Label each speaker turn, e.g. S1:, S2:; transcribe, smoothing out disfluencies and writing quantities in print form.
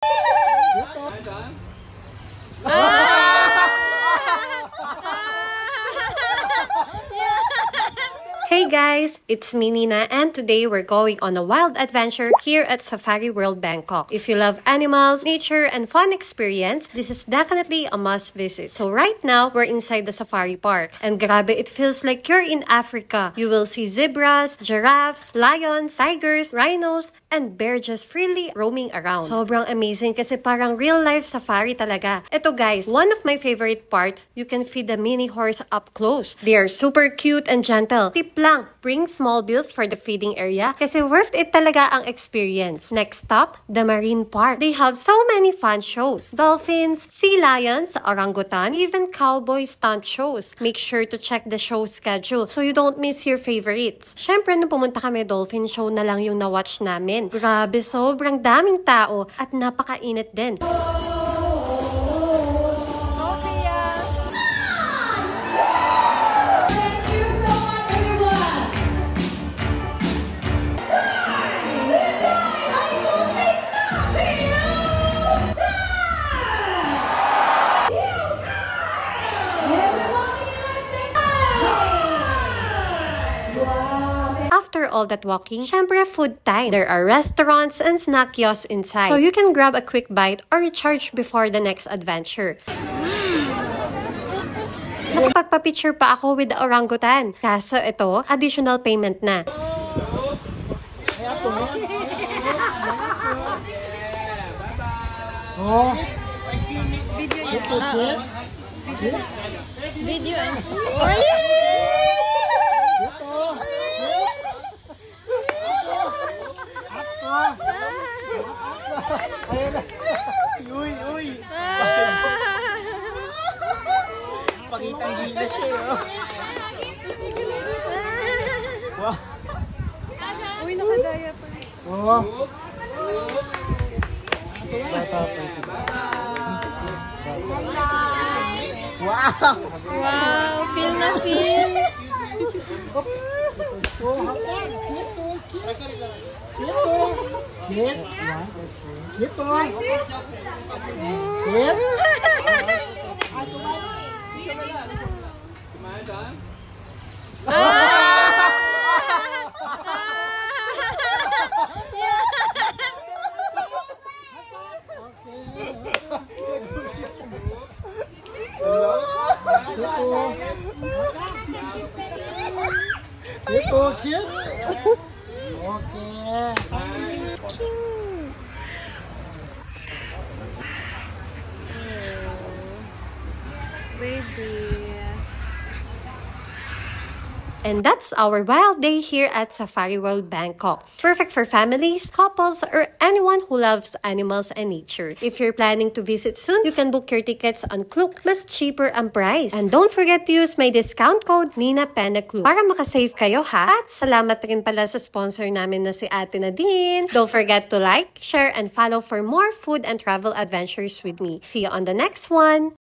S1: Hey guys, it's me Nina, and today we're going on a wild adventure here at Safari World Bangkok. If you love animals, nature, and fun experience, this is definitely a must visit. So right now, we're inside the safari park. And grabe, it feels like you're in Africa. You will see zebras, giraffes, lions, tigers, rhinos, and bears just freely roaming around. Sobrang amazing kasi parang real-life safari talaga. Ito guys, one of my favorite part, you can feed the mini horse up close. They are super cute and gentle. Tip lang, bring small bills for the feeding area kasi worth it talaga ang experience. Next stop, the Marine Park. They have so many fun shows. Dolphins, sea lions, orangutan, even cowboy stunt shows. Make sure to check the show schedule so you don't miss your favorites. Syempre, nung pumunta kami, dolphin show na lang yung na-watch namin. Grabe, sobrang daming tao at napakainit din. After all that walking, syempre food time. There are restaurants and snack kiosks inside. So you can grab a quick bite or recharge before the next adventure. Nakapagpa-picture pa ako with the orangutan. Kaso ito, additional payment na.
S2: Oh.
S3: Video.
S2: Uy. Pagitang gila siya, Wow.
S3: Uy, nakadaya pa.
S2: Oh.
S3: Wow, feel na feel.
S2: Kiss. Okay.
S3: Baby.
S1: And that's our wild day here at Safari World Bangkok. Perfect for families, couples, or anyone who loves animals and nature. If you're planning to visit soon, you can book your tickets on Klook. Mas cheaper ang price. And don't forget to use my discount code NINAPENAKLOOK para makasave kayo ha. At salamat rin pala sa sponsor namin na si Ate Nadine. Don't forget to like, share, and follow for more food and travel adventures with me. See you on the next one!